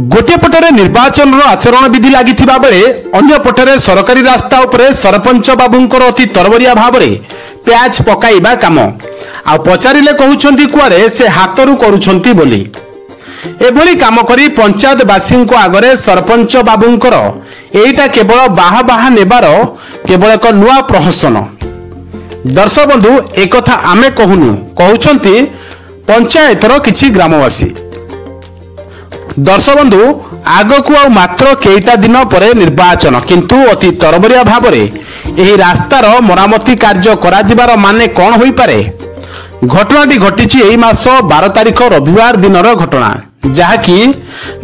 गोटे पटरे निर्वाचन आचरण विधि लगी बेले अन्य पटरे सरकारी रास्ता उपरे सरपंच बाबूंकर अति तरबरिया भाव में प्याज पकाइबा काम आ पचारिले कहउछंती कुआरे से हाथरू करूछंती बोली एभली काम करी पंचायतवासी आगरे सरपंच बाबूंकर एटा केवल बाहा बाहा नेबार केवल एक नुआ प्रहसन। दर्शक बंधु एक कथा आमे कहूनु कहउछंती पंचायतर किछि ग्रामवासी। दर्शक बंधु आगकू आ मात्र केईटा दिन पर निर्वाचन किंतु अति तरबरिया भाव में यह रास्तार मरामती कार्य कराजिबार माने कौन होई पारे। घटनाटी घटिछि एई मास 12 तारिख रविवार दिनर घटना जहाँकि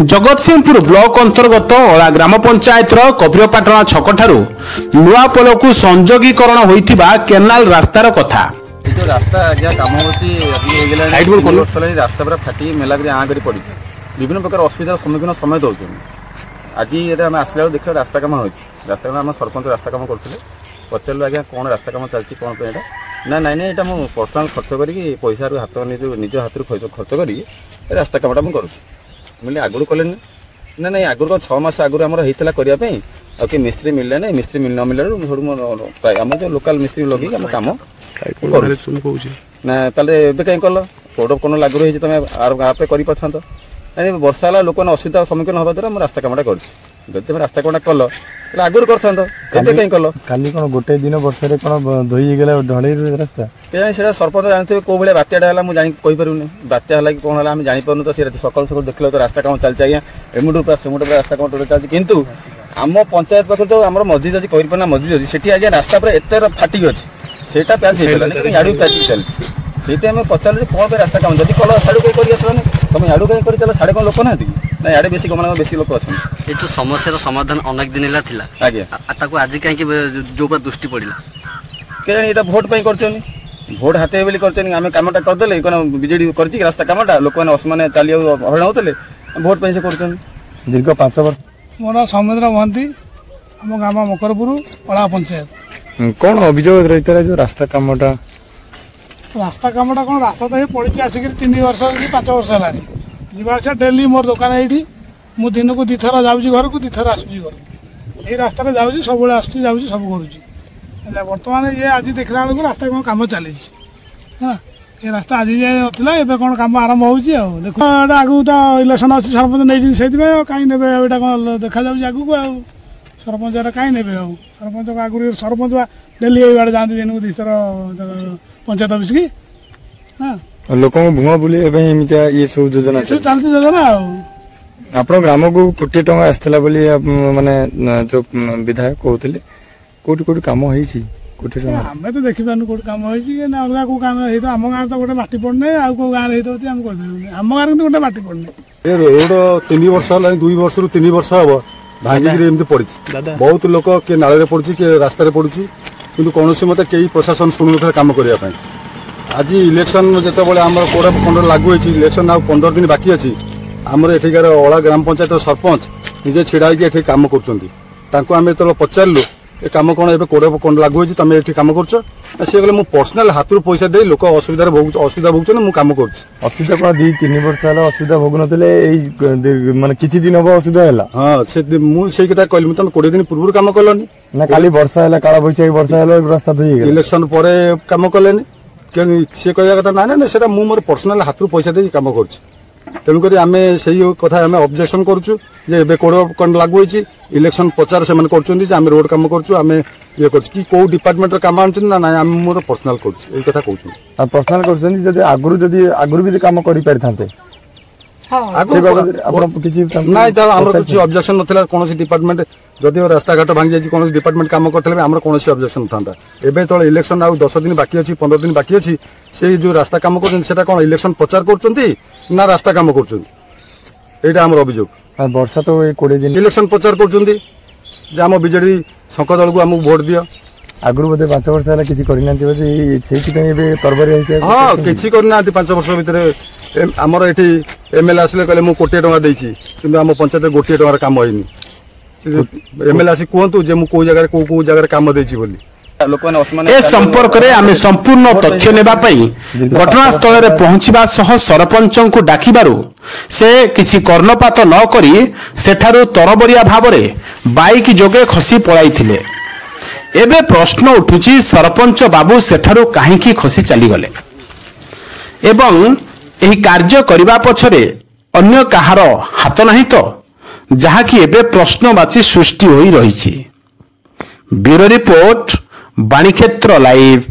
जगतसिंहपुर ब्लॉक अंतर्गत ओला ग्राम पंचायतर कबीरपाटଣା छक ठारू नुआ पोल को संयोगीकरण होइथिबा केनाल रास्तार कथा। जो रास्ता आज्ञा काम होची रास्ता पूरा फाटी मेला आँ कर पड़ी विभिन्न प्रकार असुविधार सम्मुखीन समय दौर आज ये आम आसला देख रास्ता कम हो रास्ता कम आम सरपंच रास्ता कम करते पचारू आज्ञा कौन रास्ता कम चलती कौन पे ना नाई ना यहाँ मुझे पर्सनाल खर्च करी पैसा हाथ निज हाथ खर्च करी रास्ता कमटा मुझे करुँच आगुरी कले ना ना आगुरी 6 मास आगुरी आम होता करने आ कि मिस्त्री मिलने ना मिस्त्री न मिलने आम जो लोकाल मिस्त्री लगे आम कम ना ताले कहीं कल कोड ऑफ कौन लागू रही तुम आपे कर वर्षा है लोक असुविधा सम्मुखीन हवा द्वारा रास्ता कमटा कर रास्ता कमटा कल आगुरी कर कहीं कल काली कौन गोटे दिन वर्षा कौन धोईगला ढल रास्ता क्या सरपंच जानते कौ भाई बात्याटा है मुझे कहीपरूनी बात्या है कि कौन है जापर तो सकाल सकाल देख तो रास्ता कम चलती आज्ञा एमुटू पूरा सेमुटू रास्ता कम चलती कितु आम पंचायत पाखे तो आम मस्जिद अच्छी कहीपना मस्जिद अच्छी से आज्ञा रास्ता पूरा एत फाटिक अच्छी से प्याज याड़ू प्याज चलती से आम पचारे कौन पे रास्ता कम जब कल साड़ू कहीं कर तुम याड़ू कहीं कर साढ़े कौन लोक ना ना याड़े बेसी कम बेसी लोक अच्छा ये जो समस्या समाधान अनेक दिन आज्ञा आज कहीं जो दृष्टि पड़ा क्या ये भोट कर भोट हाथ बोली कर कमटा करदे कौन बीजेडी कर रास्ता कमटा लोक मैंने चली हरण होते भोट पे से कर दीर्घ 5 वर्ष मो ना सौमेन्द्र महंती आम गाँव मकरपुर पड़ा पंचायत कौन अभियोग रही है जो रास्ता कमटा कौन रास्ता तो ये पड़ी आसिक 3 वर्ष कि 5 वर्ष है जावास डेली मोर दुकान ये मुझे दिन को 2 थर जाऊँगी घर को 2 थर आसूँ घर ये रास्ता जाऊँगी सब आसूँ जाऊँगी सब करुँची बर्तमान ये आज देखला बेलू रास्ता कौन कम चली ये रास्ता आज जाए ना एवं कौन कम आरंभ हो देख आगू तो इलेक्शन अच्छी सरपंच नहीं से कहीं ने यहाँ कौन देखा आगू को सरपंच कहीं ने सरपंच आगुरी सरपंच डेली ये जाती दिन को 2 थर पंचायत ऑफिस की लोक भूआ बुले ये सब योजना चलती योजना आप ग्राम को कोटी टंका आसला माने जो विधायक कहते कौट कौट कम हो आम तो देखी पार्न कौट कम अलग कौ गाँव हो आम गाँव तो गोटे माटी पड़ने आउ कौ गाँव होती आम कह आम गाँव गोटे माटी पड़ने रोड 3 वर्ष है 2 वर्ष रु 3 वर्ष हम भांगी पड़ी बहुत लोक किए नाल पड़ी किए रास्तार पड़ी कि कौन मत कई प्रशासन शुणुन कम करने आज इलेक्शन जो आम कोड़ा 15 लागू होती इलेक्शन आ 15 दिन बाकी अच्छी आमर एठिकार ओला ग्राम पंचायत सरपंच निजे छिड़ा ये कम कर पचारू ये कम कौन ए कोड़े कौन लागू होती तुम ये कम कर सी कहले पर्सनाल हाथ रू पैसा दे लोक असुविधा भोगुन मुझे कम कर असुविधा कौन 2-3 वर्ष है असुविधा भोग नी माने किसी दिन हम असुविधा है हाँ से कथा कहली तुम 20 दिन पूर्व कम कलनी ना खाली वर्षा है काला बैशाखी वर्षा है रास्ता धोई इलेक्शन पर कम कले सी कह कथा ना ना से मोर पर्सनाल हाथ रू पैसा दे कम कर तेणुक आम से कथा आम ऑब्जेक्शन करुँ कौन लागू होती इलेक्शन प्रचार से आम रोड कम करें ये कि कौ डिपार्टमेंट कम आना ना आम मोर पर्सनाल कथा कहूँ पर्सनाल कर आगुरी भी कम कर किसी ऑब्जेक्शन ना कौन डिपार्टमेंट जदि रास्ता घाट भांगी जाए कौन डिपार्टमेंट कम करते आम कौन ऑब्जेक्शन था एवं तो इलेक्शन आउ 10 दिन बाकी अच्छी 15 दिन बाकी अच्छी से जो रास्ता कम कर कौन इलेक्शन प्रचार कर रास्ता कम कर आम अभियोग वर्षा तो 20 दिन इलेक्शन प्रचार कर बीजेडी शंख दल को आमको भोट दियो आगुरी बोधे 5 वर्ष है किसी तरबरी हाँ किसी करना 5 वर्ष भितर आमर ये एमएलए आसिले कहले मुझे 1 कोटी टंका देती कि आम पंचायत 1 कोटी टंकार कम होनी एमएलए आसी कहतु जे मुझे कौ जगह कौ जगह कम देती बोली ଲୋକମାନେ ଅସମାନ ଏ ସମ୍ପର୍କରେ ଆମେ ସମ୍ପୂର୍ଣ୍ଣ ତଥ୍ୟ ନେବା ପାଇଁ ଘଟଣାସ୍ଥଳରେ ପହଞ୍ଚିବା ସହ ସରପଞ୍ଚଙ୍କୁ ଡାକିବାରୁ ସେ କିଛି କର୍ଣ୍ଣପାତ ନ କରି ସେଠାରୁ ତରବରିଆ ଭାବରେ ବାଇକ୍ ଯୋଗେ ଖସି ପଳାଇଥିଲେ। ଏବେ ପ୍ରଶ୍ନ ଉଠୁଛି ସରପଞ୍ଚ ବାବୁ ସେଠାରୁ କାହିଁକି ଖସି ଚାଲିଗଲେ ଏବଂ ଏହି କାର୍ଯ୍ୟ କରିବା ପଛରେ ଅନ୍ୟ କାହାର ହାତ ନାହିଁ ତ, ଯାହାକି ଏବେ ପ୍ରଶ୍ନବାଚୀ ସୃଷ୍ଟି ହୋଇ ରହିଛି। Bureau report, Banikshetra live.